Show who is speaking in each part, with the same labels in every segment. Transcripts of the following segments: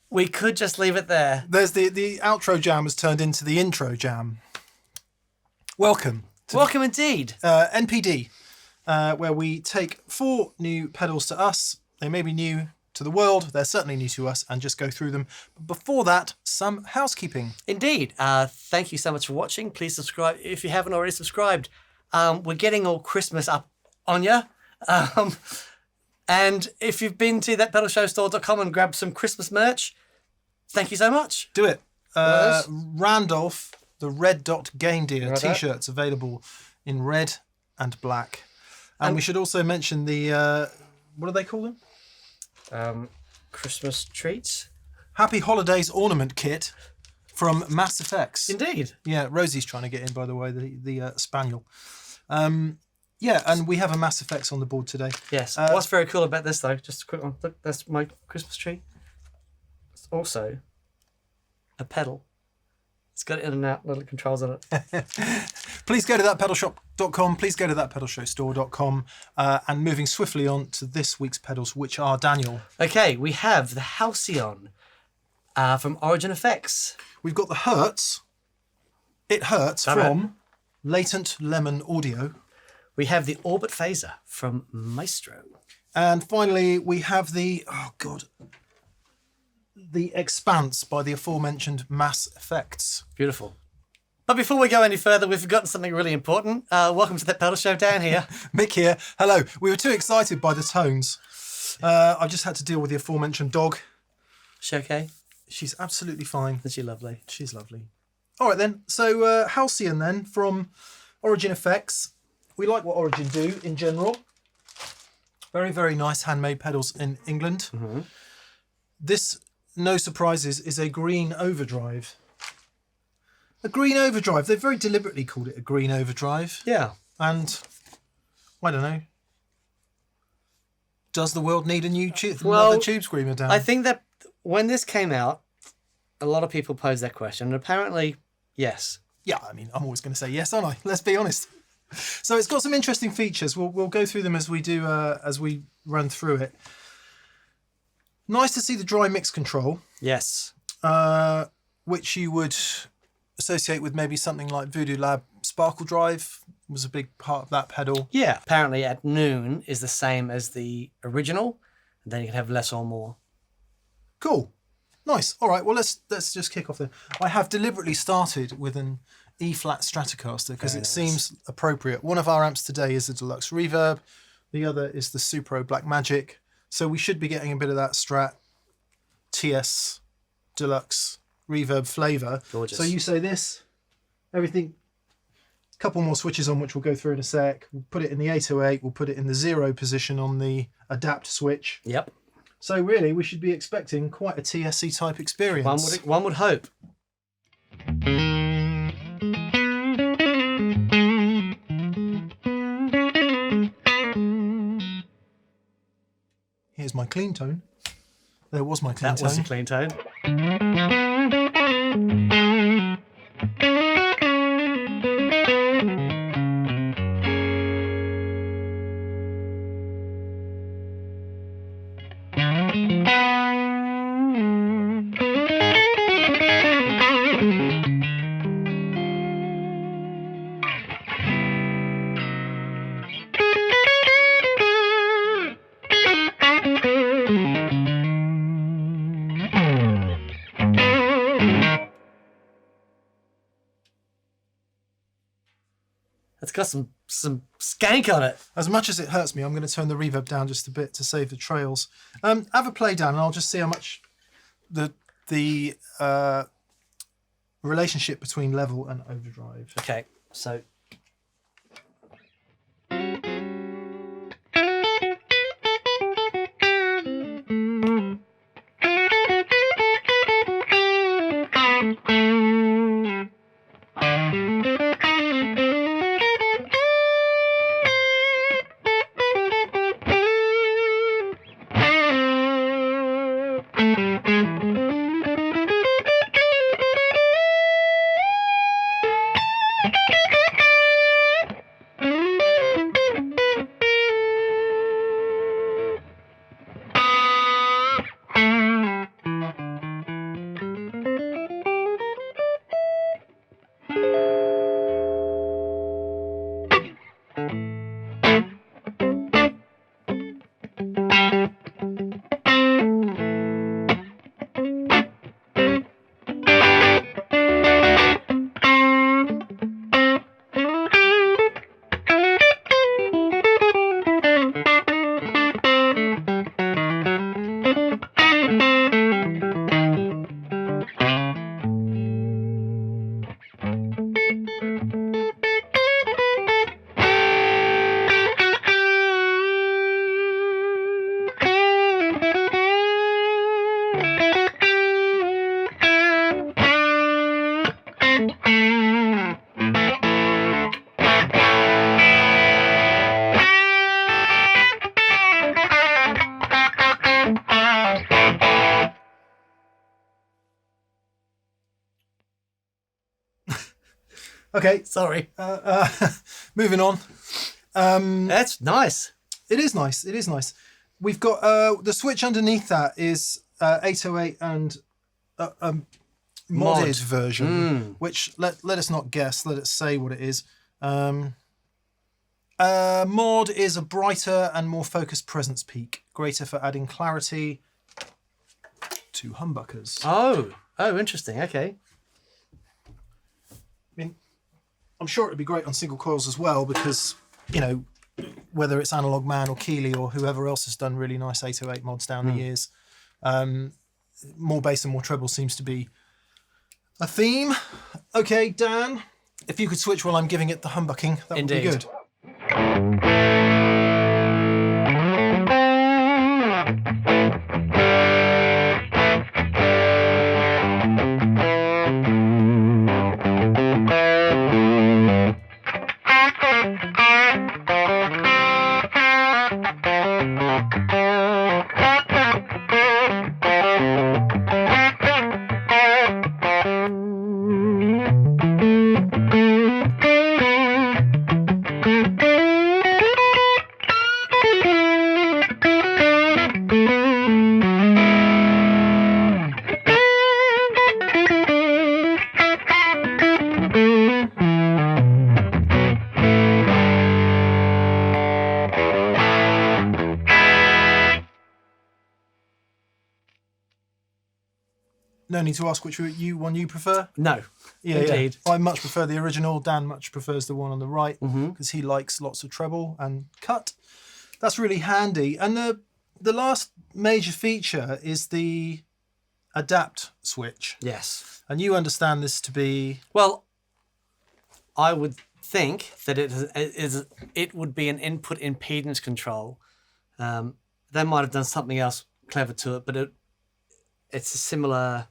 Speaker 1: We could just leave it there.
Speaker 2: There's the outro jam has turned into the intro jam. Welcome.
Speaker 1: Welcome indeed.
Speaker 2: NPD, where we take 4 new pedals to us. They may be new to the world. They're certainly new to us, and just go through them. But before that, some housekeeping.
Speaker 1: Indeed. Thank you so much for watching. Please subscribe if you haven't already subscribed. We're getting all Christmas up on you. And if you've been to thatpedalshowstore.com and grabbed some Christmas merch, thank you so much.
Speaker 2: Do it. Randolph, the Red Dot Game Deer t-shirts available in red and black. And we should also mention the, what do they call them?
Speaker 1: Christmas treats.
Speaker 2: Happy Holidays ornament kit from Mass Effects.
Speaker 1: Indeed.
Speaker 2: Yeah, Rosie's trying to get in, by the way, the spaniel. Yeah, and we have a Mass Effects on the board today.
Speaker 1: Yes. What's very cool about this, though, just a quick one. Look, that's my Christmas tree. It's also a pedal. It's got in and out little controls on it.
Speaker 2: Please go to thatpedalshop.com. Please go to thatpedalshowstore.com. And moving swiftly on to this week's pedals, which are, Daniel.
Speaker 1: Okay, we have the Halcyon from Origin Effects.
Speaker 2: We've got the Hurts. It Hurts from Latent Lemon Audio.
Speaker 1: We have the Orbit Phaser from Maestro.
Speaker 2: And finally, we have the, the Expanse by the aforementioned Mass Effects.
Speaker 1: Beautiful. But before we go any further, we've forgotten something really important. Welcome to That Pedal Show, Dan here.
Speaker 2: Mick here. Hello. We were too excited by the tones. I just had to deal with the aforementioned dog.
Speaker 1: She okay?
Speaker 2: She's absolutely fine.
Speaker 1: Is she lovely?
Speaker 2: She's lovely. All right then. So Halcyon then from Origin Effects. We like what Origin do in general. Very, very nice handmade pedals in England. Mm-hmm. This, no surprises, is a green overdrive. A green overdrive. They've very deliberately called it a green overdrive.
Speaker 1: Yeah.
Speaker 2: And, I don't know, does the world need a new
Speaker 1: another
Speaker 2: tube screamer down?
Speaker 1: I think that when this came out, a lot of people posed that question. And apparently, yes.
Speaker 2: Yeah, I mean, I'm always going to say yes, aren't I? Let's be honest. So it's got some interesting features. We'll go through them as we do as we run through it. Nice to see the dry mix control.
Speaker 1: Yes.
Speaker 2: Which you would associate with maybe something like Voodoo Lab Sparkle Drive was a big part of that pedal.
Speaker 1: Yeah. Apparently at noon is the same as the original, and then you can have less or more.
Speaker 2: Cool. Nice. All right. Well, let's just kick off then. I have deliberately started with an E-flat Stratocaster because
Speaker 1: Very
Speaker 2: it
Speaker 1: nice.
Speaker 2: seems appropriate. One of our amps today is a deluxe reverb. The other is the Supro Black Magic. So we should be getting a bit of that Strat TS deluxe reverb flavour.
Speaker 1: Gorgeous.
Speaker 2: So you say this, everything, a couple more switches on which we'll go through in a sec. We'll put it in the 808, we'll put it in the 0 position on the adapt switch.
Speaker 1: Yep.
Speaker 2: So really we should be expecting quite a TSE type experience.
Speaker 1: One would hope.
Speaker 2: Here's my clean tone. There was my clean
Speaker 1: That
Speaker 2: tone.
Speaker 1: was a clean tone. It's got some skank on it.
Speaker 2: As much as it hurts me, I'm going to turn the reverb down just a bit to save the trails. Have a play down and I'll just see how much the relationship between level and overdrive.
Speaker 1: Okay, so
Speaker 2: Okay,
Speaker 1: sorry.
Speaker 2: moving on.
Speaker 1: That's nice.
Speaker 2: It is nice. It is nice. We've got the switch underneath that is 808 and a modded version, which let us not guess. Let us say what it is. Mod is a brighter and more focused presence peak, greater for adding clarity to humbuckers.
Speaker 1: Oh, interesting. Okay.
Speaker 2: I mean, I'm sure it'd be great on single coils as well because, you know, whether it's Analog Man or Keeley or whoever else has done really nice 808 mods down the years, more bass and more treble seems to be a theme. Okay, Dan, if you could switch while I'm giving it the humbucking, that would be good. no need to ask which one you prefer.
Speaker 1: No,
Speaker 2: Yeah,
Speaker 1: indeed.
Speaker 2: I much prefer the original. Dan much prefers the one on the right because he likes lots of treble and cut. That's really handy. And the last major feature is the adapt switch.
Speaker 1: Yes.
Speaker 2: And you understand this to be...
Speaker 1: Well, I would think that it would be an input impedance control. They might have done something else clever to it, but it's a similar...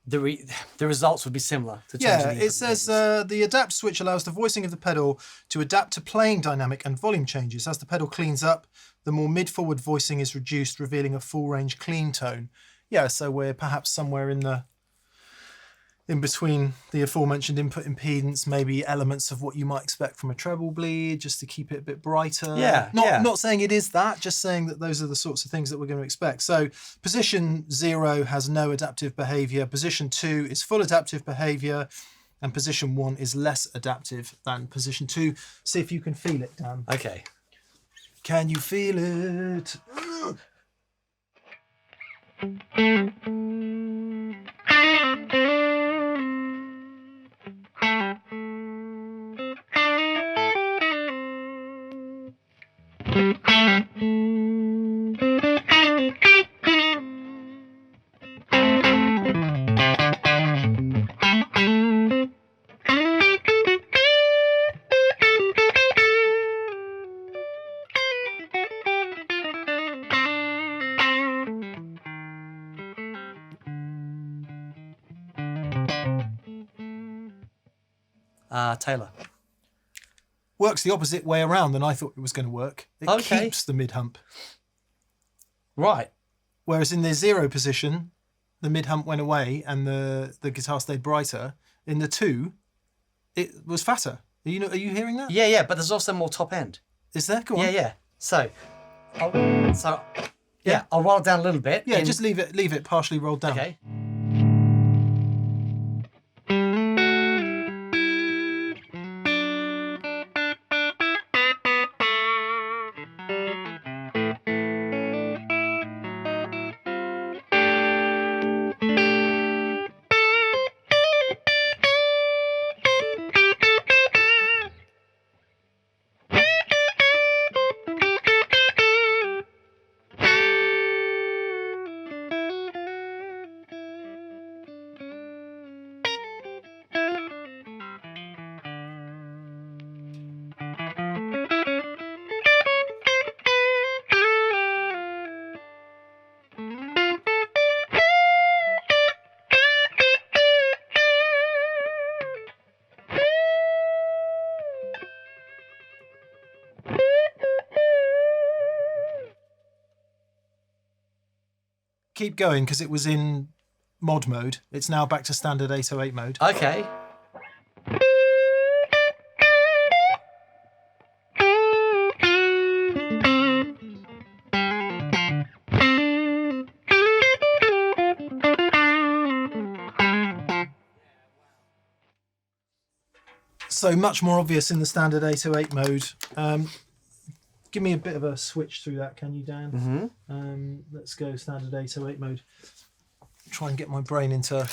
Speaker 1: The results would be similar to changing the
Speaker 2: it says the adapt switch allows the voicing of the pedal to adapt to playing dynamic and volume changes. As the pedal cleans up, the more mid-forward voicing is reduced, revealing a full-range clean tone. Yeah, so we're perhaps somewhere in between the aforementioned input impedance, maybe elements of what you might expect from a treble bleed, just to keep it a bit brighter.
Speaker 1: Yeah,
Speaker 2: Not saying it is that, just saying that those are the sorts of things that we're going to expect. So position 0 has no adaptive behavior. Position 2 is full adaptive behavior. And position 1 is less adaptive than position 2. See if you can feel it, Dan.
Speaker 1: Okay.
Speaker 2: Can you feel it?
Speaker 1: Taylor.
Speaker 2: Works the opposite way around than I thought it was going to work. It keeps the mid hump.
Speaker 1: Right.
Speaker 2: Whereas in the 0 position, the mid hump went away and the guitar stayed brighter. In the 2, it was fatter. Are you hearing that?
Speaker 1: Yeah, but there's also more top end.
Speaker 2: Is there? Go on.
Speaker 1: Yeah. So I'll roll it down a little bit.
Speaker 2: Yeah, just leave it partially rolled down.
Speaker 1: Okay.
Speaker 2: Keep going because it was in mod mode. It's now back to standard 808 mode.
Speaker 1: Okay.
Speaker 2: So much more obvious in the standard 808 mode. Give me a bit of a switch through that, can you, Dan? Let's go standard 808 mode. Try and get my brain into...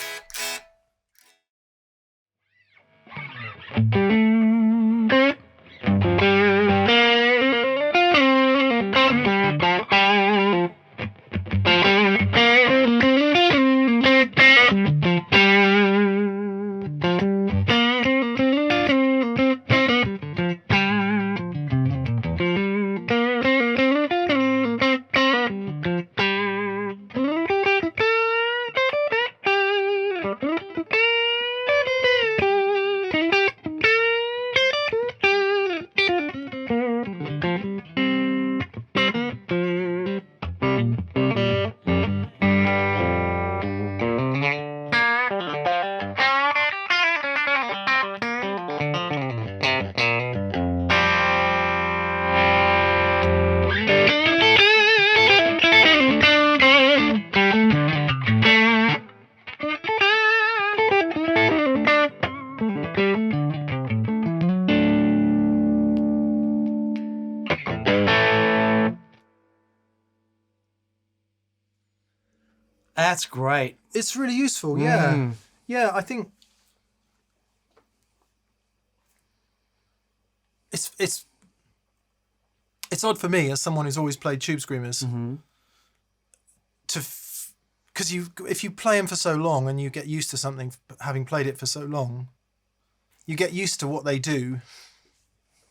Speaker 1: That's great.
Speaker 2: It's really useful, yeah.
Speaker 1: Mm.
Speaker 2: Yeah, I think it's odd for me as someone who's always played Tube Screamers to because if you play them for so long and you get used to something having played it for so long, you get used to what they do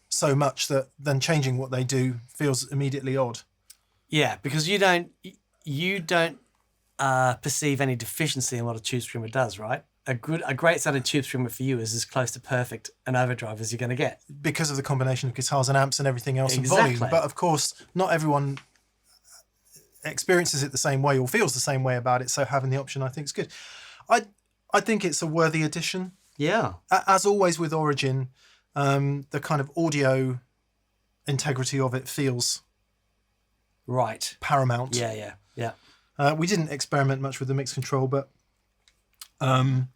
Speaker 2: so much that then changing what they do feels immediately odd.
Speaker 1: Yeah, because you don't perceive any deficiency in what a Tube Screamer does, right? A great sounding Tube Screamer for you is as close to perfect an overdrive as you're going to get.
Speaker 2: Because of the combination of guitars and amps and everything else and
Speaker 1: Exactly.
Speaker 2: volume. But of course, not everyone experiences it the same way or feels the same way about it, so having the option I think is good. I think it's a worthy addition.
Speaker 1: Yeah.
Speaker 2: As always with Origin, the kind of audio integrity of it feels
Speaker 1: Right.
Speaker 2: paramount.
Speaker 1: Yeah.
Speaker 2: We didn't experiment much with the mix control, but and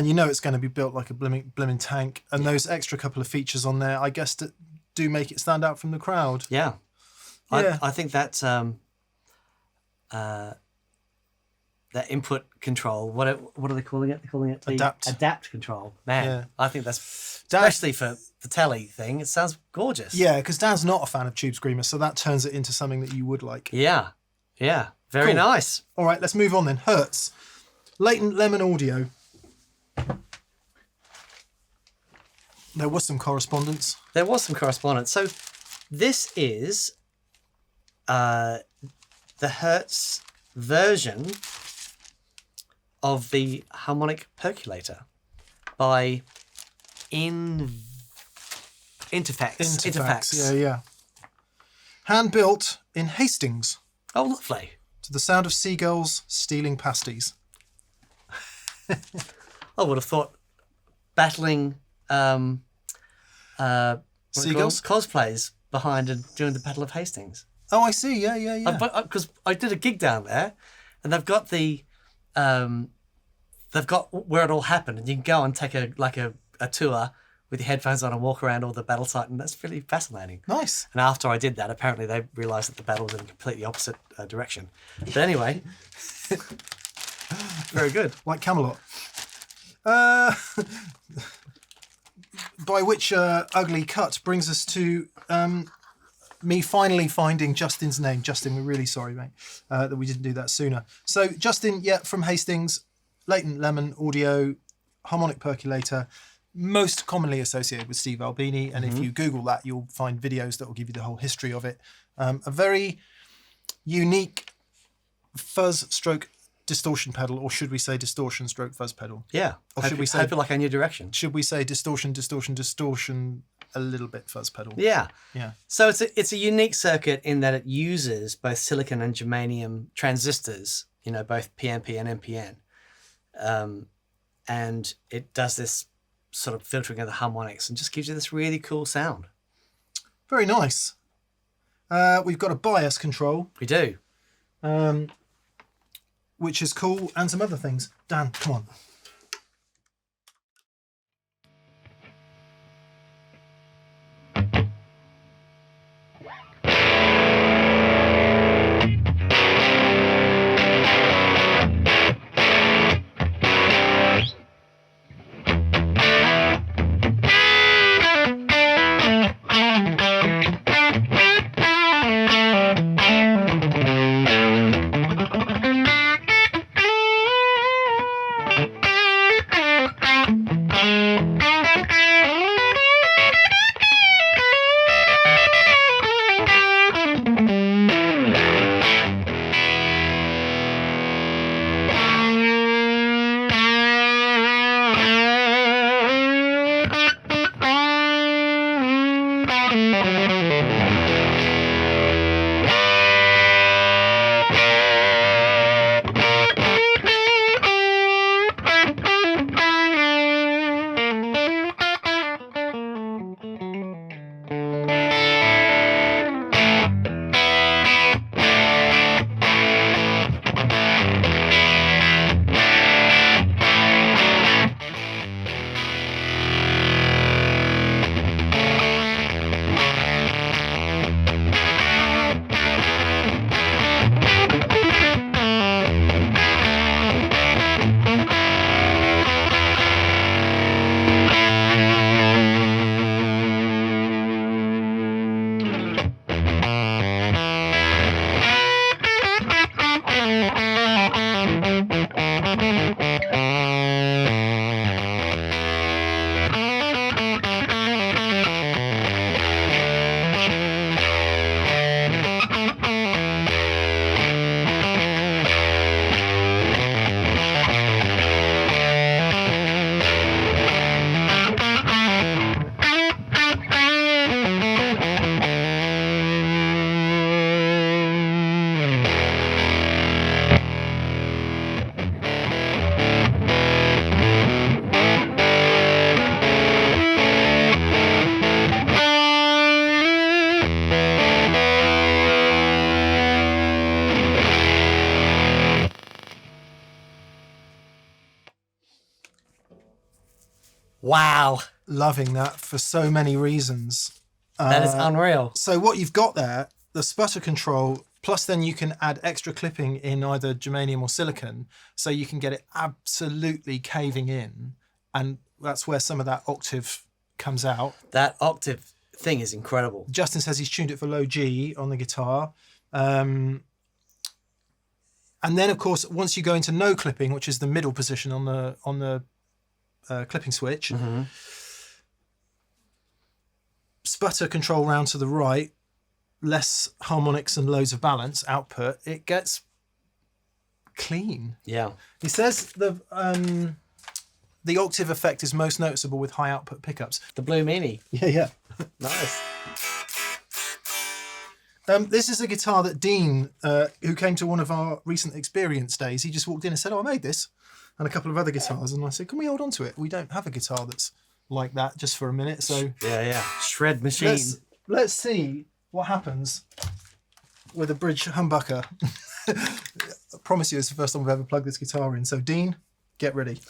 Speaker 2: you know it's going to be built like a blimmin' tank, and those extra couple of features on there, I guess, that do make it stand out from the crowd.
Speaker 1: Yeah.
Speaker 2: Yeah.
Speaker 1: I think that's that input control. What are they calling it? They're calling it the adapt control. Man,
Speaker 2: Yeah.
Speaker 1: I think that's especially for the telly thing. It sounds gorgeous.
Speaker 2: Yeah, because Dan's not a fan of Tube Screamer, so that turns it into something that you would like.
Speaker 1: Yeah. Very
Speaker 2: Cool.
Speaker 1: nice.
Speaker 2: All right, let's move on then. Hertz. Latent Lemon Audio. There was some correspondence.
Speaker 1: There was some correspondence. So this is the Hertz version of the harmonic percolator by Interfax.
Speaker 2: Yeah. Hand built in Hastings
Speaker 1: Oh, lovely.
Speaker 2: to the sound of seagulls stealing pasties.
Speaker 1: I would have thought battling
Speaker 2: Seagulls?
Speaker 1: cosplays behind and during the Battle of Hastings.
Speaker 2: Oh, I see. Yeah.
Speaker 1: Because I did a gig down there, and they've got where it all happened, and you can go and take a tour with your headphones on and walk around all the battle site, and that's really fascinating.
Speaker 2: Nice.
Speaker 1: And after I did that, apparently they realised that the battle was in a completely opposite direction. But anyway, very good.
Speaker 2: Like Camelot. By which ugly cut brings us to me finally finding Justin's name. Justin, we're really sorry, mate, that we didn't do that sooner. So Justin, from Hastings, Latent Lemon Audio, harmonic percolator, most commonly associated with Steve Albini. And if you Google that, you'll find videos that will give you the whole history of it. A very unique fuzz stroke distortion pedal, or should we say distortion stroke fuzz pedal?
Speaker 1: Yeah.
Speaker 2: Or should we say
Speaker 1: hope you like our new direction?
Speaker 2: Should we say distortion, a little bit fuzz pedal?
Speaker 1: Yeah.
Speaker 2: Yeah.
Speaker 1: So it's a unique circuit in that it uses both silicon and germanium transistors, both PNP and NPN. And it does this sort of filtering of the harmonics and just gives you this really cool sound.
Speaker 2: Very nice. We've got a bias control,
Speaker 1: We do.
Speaker 2: which is cool, and some other things. Dan, come on.
Speaker 1: Wow.
Speaker 2: Loving that for so many reasons.
Speaker 1: That is unreal.
Speaker 2: So what you've got there, the sputter control, plus then you can add extra clipping in either germanium or silicon, so you can get it absolutely caving in, and that's where some of that octave comes out.
Speaker 1: That octave thing is incredible.
Speaker 2: Justin says he's tuned it for low G on the guitar. And then, of course, once you go into no clipping, which is the middle position on the clipping switch, sputter control round to the right, less harmonics and loads of balance output, it gets clean.
Speaker 1: Yeah.
Speaker 2: He says the octave effect is most noticeable with high output pickups.
Speaker 1: The Blue Meanie.
Speaker 2: Yeah.
Speaker 1: Nice.
Speaker 2: This is a guitar that Dean, who came to one of our recent experience days, he just walked in and said, "Oh, I made this," and a couple of other guitars. And I said, "Can we hold on to it? We don't have a guitar that's like that just for a minute." So
Speaker 1: yeah. Shred machine.
Speaker 2: Let's see what happens with a bridge humbucker. I promise you it's the first time I've ever plugged this guitar in. So Dean, get ready.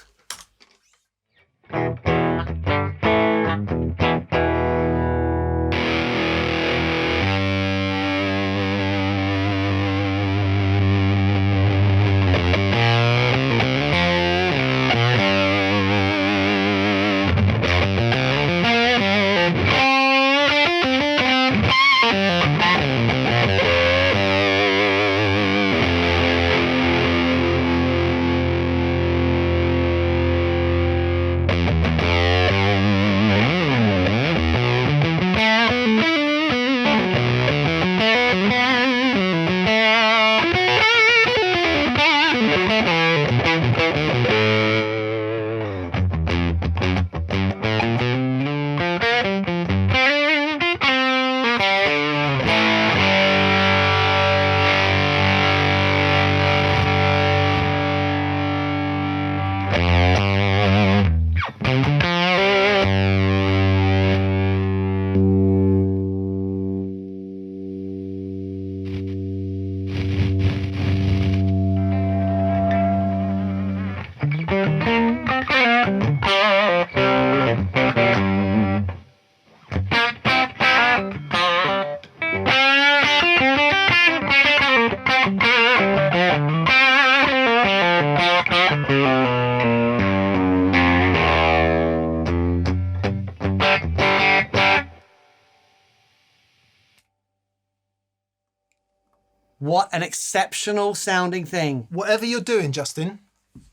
Speaker 1: What an exceptional sounding thing.
Speaker 2: Whatever you're doing, Justin,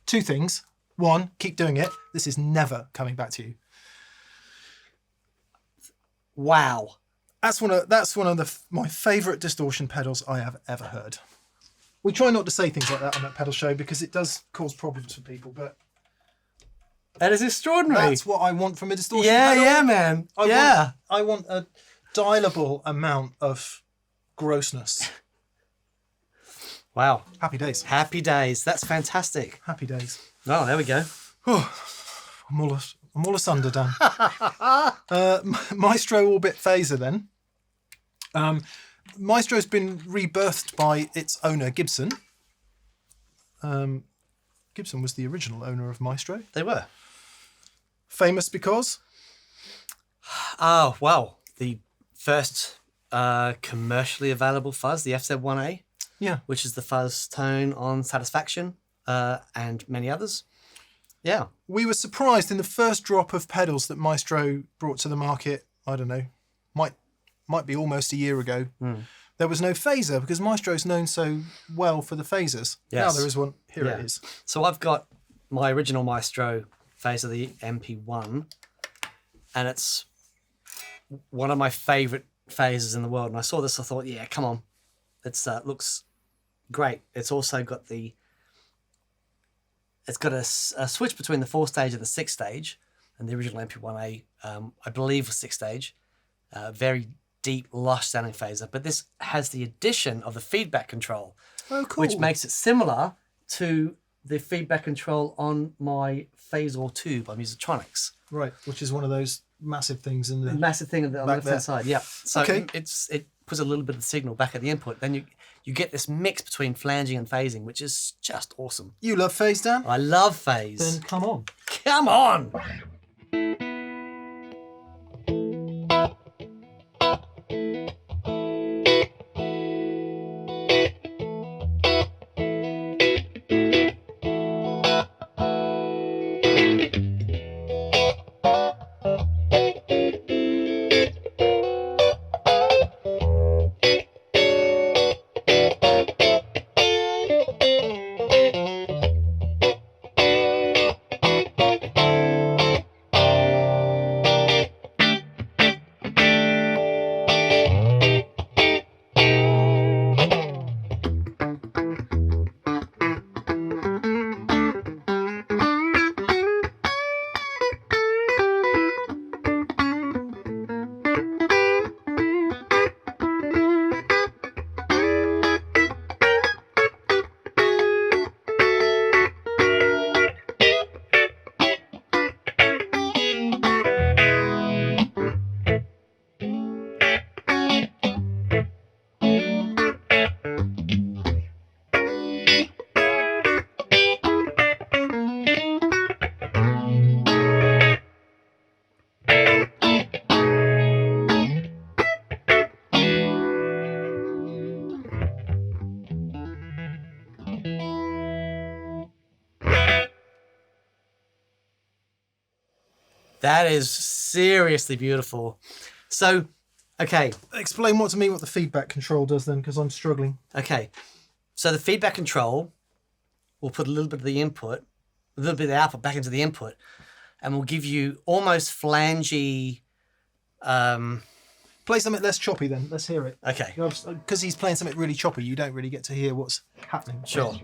Speaker 2: two things. One, keep doing it. This is never coming back to you.
Speaker 1: Wow.
Speaker 2: That's one of my favourite distortion pedals I have ever heard. We try not to say things like that on that pedal show because it does cause problems for people, but
Speaker 1: that is extraordinary.
Speaker 2: that's what I want from a distortion
Speaker 1: Yeah,
Speaker 2: pedal.
Speaker 1: yeah, man.
Speaker 2: I want a dialable amount of grossness.
Speaker 1: Wow.
Speaker 2: Happy days.
Speaker 1: Happy days. That's fantastic.
Speaker 2: Happy days.
Speaker 1: Oh, there we go.
Speaker 2: I'm all asunder, Dan. Maestro Orbit Phaser then. Maestro's been rebirthed by its owner, Gibson. Gibson was the original owner of Maestro.
Speaker 1: They were.
Speaker 2: Famous because?
Speaker 1: Oh, well, the first commercially available fuzz, the FZ1A.
Speaker 2: Yeah.
Speaker 1: Which is the fuzz tone on Satisfaction and many others. Yeah.
Speaker 2: We were surprised in the first drop of pedals that Maestro brought to the market, I don't know, might be almost a year ago. There was no phaser because Maestro's known so well for the phasers.
Speaker 1: Yes.
Speaker 2: Now there is one. Here it is.
Speaker 1: So I've got my original Maestro phaser, the MP1, and it's one of my favourite phasers in the world. And I saw this, I thought, yeah, come on. It's looks great. It's also got it's got a switch between the 4-stage and the 6-stage, and the original MP1A, I believe, was 6-stage. Very deep, lush sounding phaser, but this has the addition of the feedback control, which makes it similar to the feedback control on my Phaser tube by Musitronics.
Speaker 2: Right, which is one of those massive things in the
Speaker 1: massive thing on the left-hand side. Yeah. So
Speaker 2: okay.
Speaker 1: It puts a little bit of signal back at the input. Then you get this mix between flanging and phasing, which is just awesome.
Speaker 2: You love phase, Dan?
Speaker 1: I love phase.
Speaker 2: Then come on.
Speaker 1: Come on! That is seriously beautiful. So, okay.
Speaker 2: Explain to me what the feedback control does then, because I'm struggling.
Speaker 1: Okay. So the feedback control will put a little bit of the input, a little bit of the output back into the input, and will give you almost flangey.
Speaker 2: Play something less choppy then. Let's hear it.
Speaker 1: Okay.
Speaker 2: Because he's playing something really choppy, you don't really get to hear what's happening.
Speaker 1: Sure.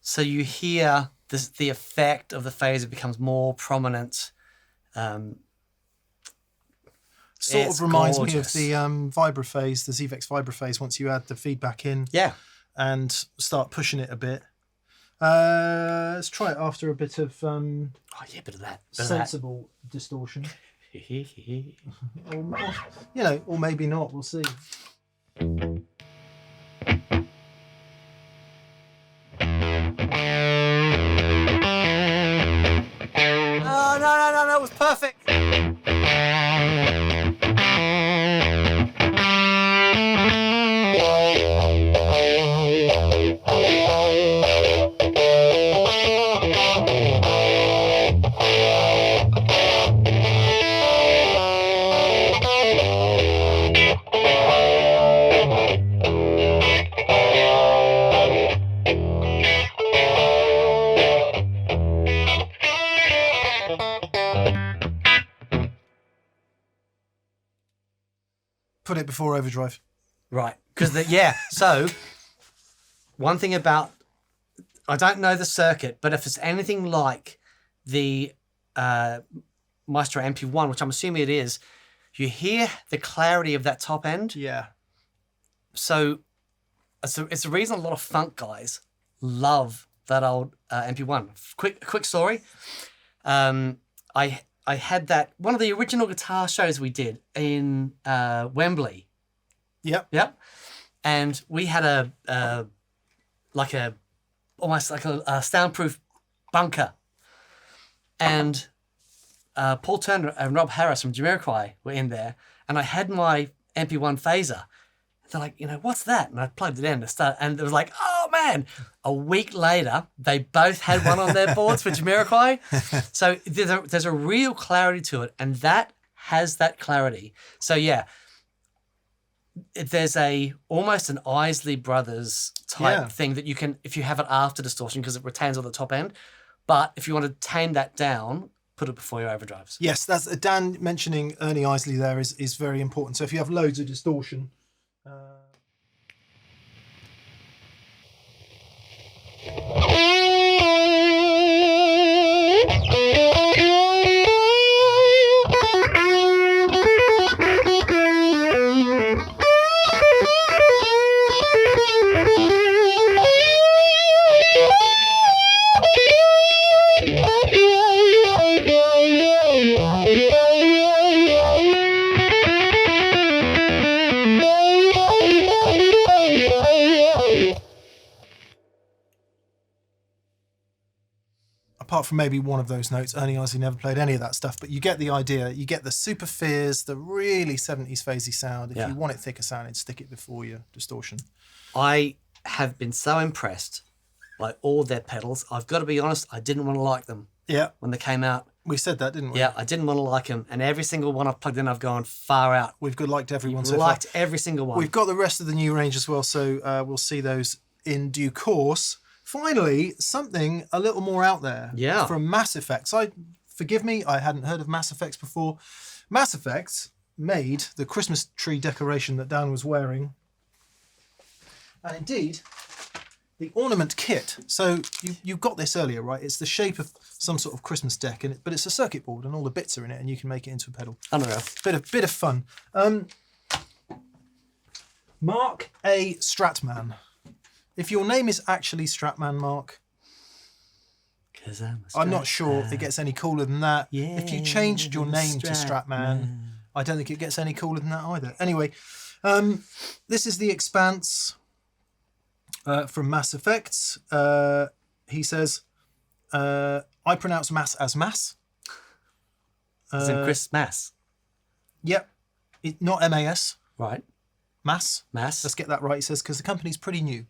Speaker 1: So you hear this, the effect of the phaser becomes more prominent.
Speaker 2: Sort
Speaker 1: It's
Speaker 2: of reminds
Speaker 1: gorgeous.
Speaker 2: me of the vibraphase, the ZVX vibraphase, once you add the feedback in
Speaker 1: Yeah.
Speaker 2: and start pushing it a bit. Let's try it after a bit of
Speaker 1: Oh yeah, bit of that.
Speaker 2: sensible distortion.
Speaker 1: Bit
Speaker 2: Or maybe not, we'll see.
Speaker 1: No, it was perfect.
Speaker 2: Put it before overdrive.
Speaker 1: Right, because so one thing about, I don't know the circuit, but if it's anything like the Maestro MP1, which I'm assuming it is, you hear the clarity of that top end.
Speaker 2: Yeah.
Speaker 1: So it's a reason a lot of funk guys love that old MP1. Quick story. I had that, one of the original guitar shows we did in Wembley.
Speaker 2: Yep.
Speaker 1: And we had almost like a soundproof bunker. And Paul Turner and Rob Harris from Jamiroquai were in there. And I had my MP1 phaser. They're like, what's that? And I plugged it in to start. And it was like, oh man. A week later, they both had one on their boards for Jamiroquai. So there's a real clarity to it. And that has that clarity. So yeah, there's almost an Isley Brothers type thing that you can, if you have it after distortion, because it retains all the top end. But if you want to tame that down, put it before your overdrives.
Speaker 2: Yes, that's Dan mentioning Ernie Isley there is very important. So if you have loads of distortion, apart from maybe one of those notes, Ernie Isley never played any of that stuff, but you get the idea. You get the super fizz, the really 70s phasey sound. If you want it thicker sounding, stick it before your distortion.
Speaker 1: I have been so impressed by all their pedals. I've got to be honest, I didn't want to like them when they came out.
Speaker 2: We said that, didn't we?
Speaker 1: Yeah, I didn't want to like them. And every single one I've plugged in, I've gone far out.
Speaker 2: We've liked everyone so
Speaker 1: Liked
Speaker 2: far.
Speaker 1: every single one.
Speaker 2: We've got the rest of the new range as well, so we'll see those in due course. Finally, something a little more out there from Mass Effects. Forgive me, I hadn't heard of Mass Effects before. Mass Effects made the Christmas tree decoration that Dan was wearing. And indeed, the ornament kit. So you got this earlier, right? It's the shape of some sort of Christmas deck, but it's a circuit board and all the bits are in it, and you can make it into a pedal.
Speaker 1: Unreal.
Speaker 2: Bit of fun. Mark A. Stratman. If your name is actually Stratman, Mark,
Speaker 1: 'Cause I'm
Speaker 2: not sure it gets any cooler than that.
Speaker 1: Yeah,
Speaker 2: if you changed your name to Stratman, I don't think it gets any cooler than that either. Anyway, this is the Expanse from Mass Effects. He says, I pronounce mass as mass.
Speaker 1: As in Chris Mass.
Speaker 2: Yep. Not MAS.
Speaker 1: Right.
Speaker 2: Mass.
Speaker 1: Mass.
Speaker 2: Let's get that right, he says, because the company's pretty new.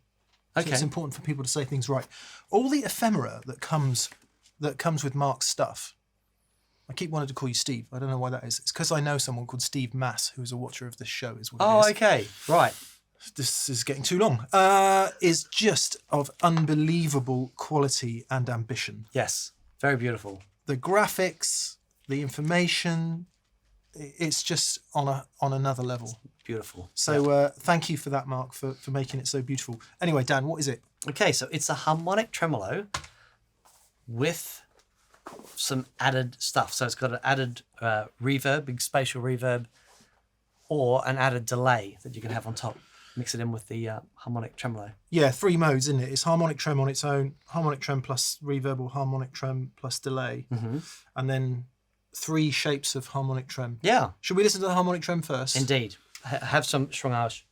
Speaker 2: So
Speaker 1: Okay.
Speaker 2: it's important for people to say things right. All the ephemera that comes with Mark's stuff. I keep wanting to call you Steve. I don't know why that is. It's because I know someone called Steve Mass, who is a watcher of this show, is what it is.
Speaker 1: Okay. Right.
Speaker 2: This is getting too long. Is just of unbelievable quality and ambition.
Speaker 1: Yes. Very beautiful.
Speaker 2: The graphics, the information, it's just on another level.
Speaker 1: Beautiful.
Speaker 2: So thank you for that, Mark, for making it so beautiful. Anyway, Dan, what is it?
Speaker 1: Okay, so it's a harmonic tremolo with some added stuff. So it's got an added reverb, big spatial reverb, or an added delay that you can have on top. Mix it in with the harmonic tremolo.
Speaker 2: Yeah, 3 modes, isn't it? It's harmonic trem on its own, harmonic trem plus reverb, or harmonic trem plus delay, and then 3 shapes of harmonic trem.
Speaker 1: Yeah.
Speaker 2: Should we listen to the harmonic trem first?
Speaker 1: Indeed. Have some strongage.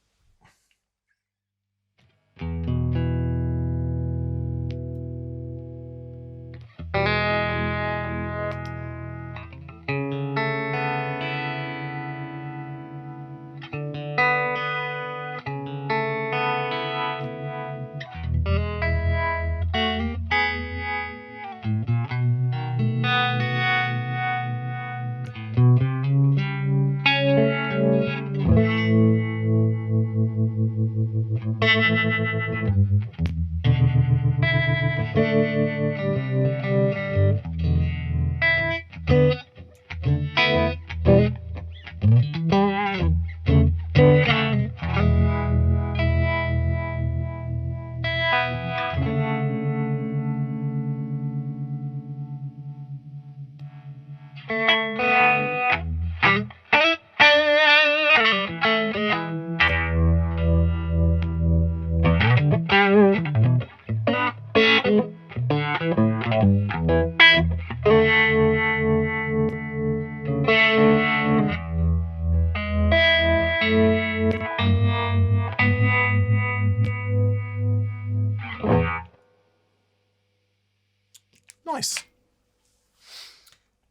Speaker 2: Nice.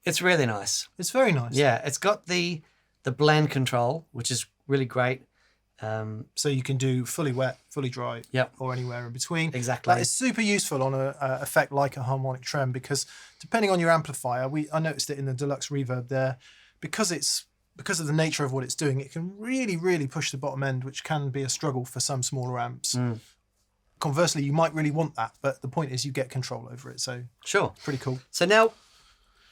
Speaker 1: It's really nice.
Speaker 2: It's very nice.
Speaker 1: Yeah, it's got the blend control, which is really great.
Speaker 2: So you can do fully wet, fully dry,
Speaker 1: Yep.
Speaker 2: or anywhere in between.
Speaker 1: Exactly.
Speaker 2: That is super useful on a effect like a harmonic trem, because depending on your amplifier, I noticed it in the deluxe reverb there, because of the nature of what it's doing, it can really, really push the bottom end, which can be a struggle for some smaller amps. Conversely, you might really want that, but the point is you get control over it. So
Speaker 1: Sure.
Speaker 2: pretty cool.
Speaker 1: So now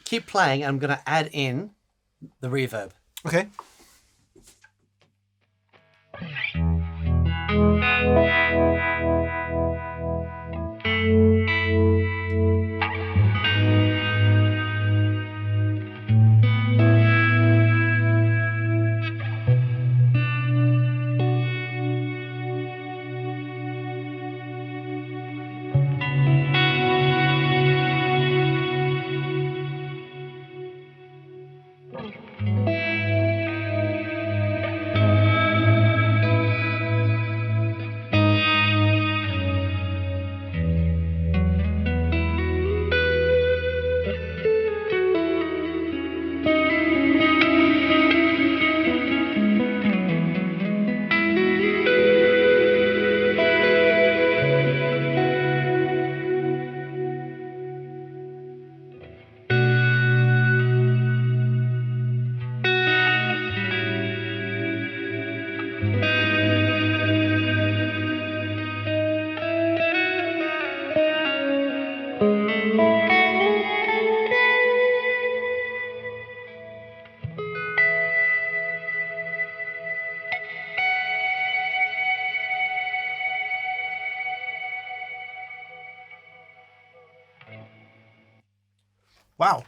Speaker 1: keep playing, and I'm going to add in the reverb.
Speaker 2: Okay. Wow.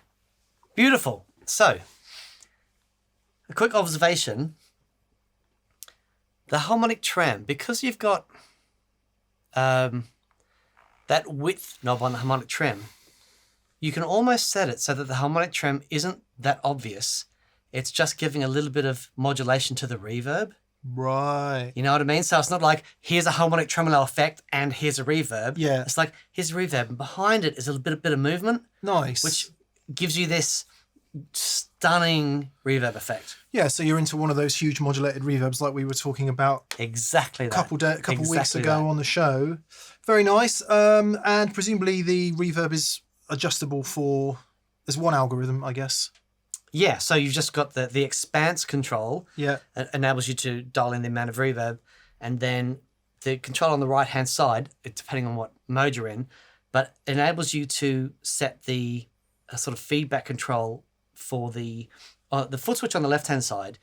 Speaker 1: Beautiful. So, a quick observation. The harmonic trem, because you've got that width knob on the harmonic trem, you can almost set it so that the harmonic trem isn't that obvious. It's just giving a little bit of modulation to the reverb.
Speaker 2: Right.
Speaker 1: You know what I mean? So it's not like, here's a harmonic tremolo effect and here's a reverb.
Speaker 2: Yeah.
Speaker 1: It's like, here's a reverb, and behind it is a bit of movement.
Speaker 2: Nice.
Speaker 1: Which gives you this stunning reverb effect.
Speaker 2: Yeah, so you're into one of those huge modulated reverbs like we were talking about
Speaker 1: Exactly that.
Speaker 2: a couple weeks ago on the show. Very nice. And presumably the reverb is adjustable for... There's one algorithm, I guess.
Speaker 1: Yeah, so you've just got the expanse control.
Speaker 2: Yeah.
Speaker 1: Enables you to dial in the amount of reverb. And then the control on the right-hand side, depending on what mode you're in, but enables you to set the sort of feedback control for the foot switch on the left-hand side.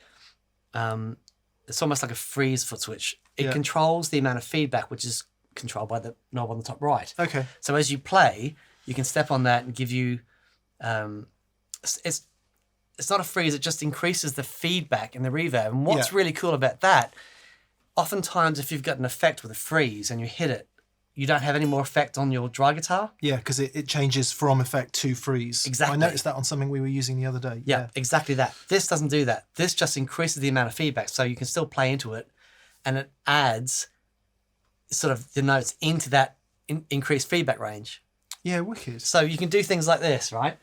Speaker 1: It's almost like a freeze foot switch. It controls the amount of feedback, which is controlled by the knob on the top right.
Speaker 2: Okay.
Speaker 1: So as you play, you can step on that and give you... It's not a freeze, it just increases the feedback and the reverb. And what's really cool about that, oftentimes if you've got an effect with a freeze and you hit it, you don't have any more effect on your dry guitar.
Speaker 2: Yeah, because it changes from effect to freeze.
Speaker 1: Exactly.
Speaker 2: I noticed that on something we were using the other day.
Speaker 1: Yeah, exactly that. This doesn't do that. This just increases the amount of feedback, so you can still play into it, and it adds sort of the notes into that increased feedback range.
Speaker 2: Yeah, wicked.
Speaker 1: So you can do things like this, right?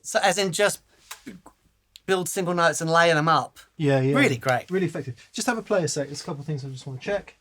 Speaker 1: So as in just build single notes and layer them up.
Speaker 2: Yeah.
Speaker 1: Really great.
Speaker 2: Really effective. Just have a play a sec. There's a couple of things I just want to check.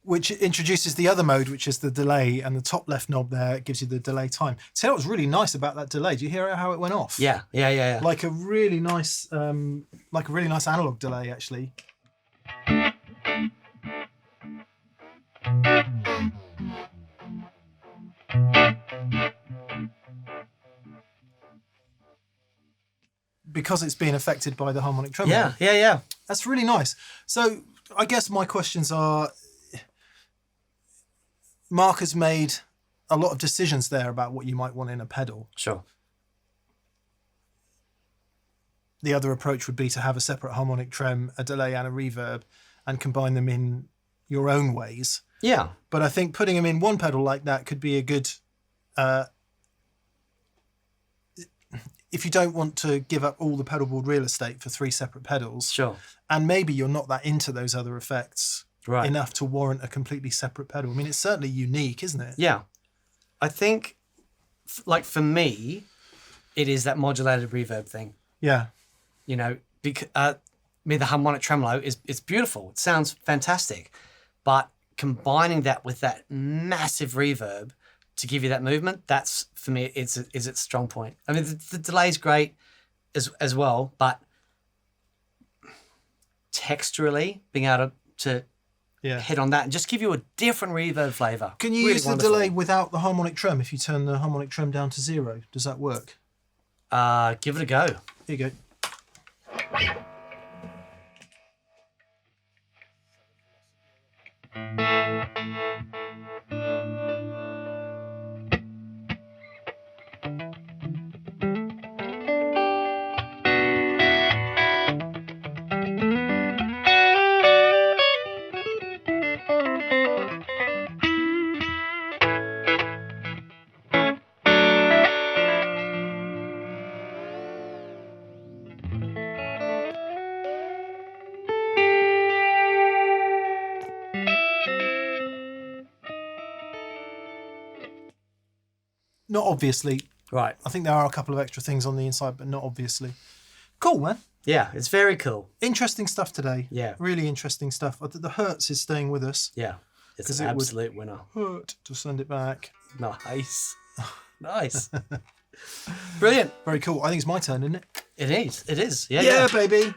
Speaker 2: Which introduces the other mode, which is the delay, and the top left knob there gives you the delay time. So that was really nice about that delay. Do you hear how it went off?
Speaker 1: Yeah.
Speaker 2: Like a really nice analog delay, actually. Because it's being affected by the harmonic tremolo.
Speaker 1: Yeah.
Speaker 2: That's really nice. So I guess my questions are, Mark has made a lot of decisions there about what you might want in a pedal.
Speaker 1: Sure.
Speaker 2: The other approach would be to have a separate harmonic trem, a delay and a reverb, and combine them in your own ways.
Speaker 1: Yeah.
Speaker 2: But I think putting them in one pedal like that could be a good... if you don't want to give up all the pedal board real estate for 3 separate pedals,
Speaker 1: Sure.
Speaker 2: and maybe you're not that into those other effects enough to warrant a completely separate pedal. I mean, it's certainly unique, isn't it?
Speaker 1: Yeah. I think, like for me, it is that modulated reverb thing.
Speaker 2: Yeah.
Speaker 1: You know, because the harmonic tremolo is beautiful. It sounds fantastic, but combining that with that massive reverb to give you that movement, that's, for me, is its strong point. I mean, the delay's great as well, but texturally, being able to hit on that and just give you a different reverb flavour.
Speaker 2: Can you use the delay without the harmonic trem if you turn the harmonic trem down to 0? Does that work?
Speaker 1: Give it a go.
Speaker 2: Here you go. Not obviously.
Speaker 1: Right.
Speaker 2: I think there are a couple of extra things on the inside, but not obviously. Cool, man.
Speaker 1: Yeah, it's very cool.
Speaker 2: Interesting stuff today.
Speaker 1: Yeah.
Speaker 2: Really interesting stuff. The Hertz is staying with us.
Speaker 1: Yeah. It's an absolute winner.
Speaker 2: Hurt to send it back.
Speaker 1: Nice. Nice. Brilliant.
Speaker 2: Very cool. I think it's my turn, isn't it?
Speaker 1: It is. It is. Yeah.
Speaker 2: Yeah, baby.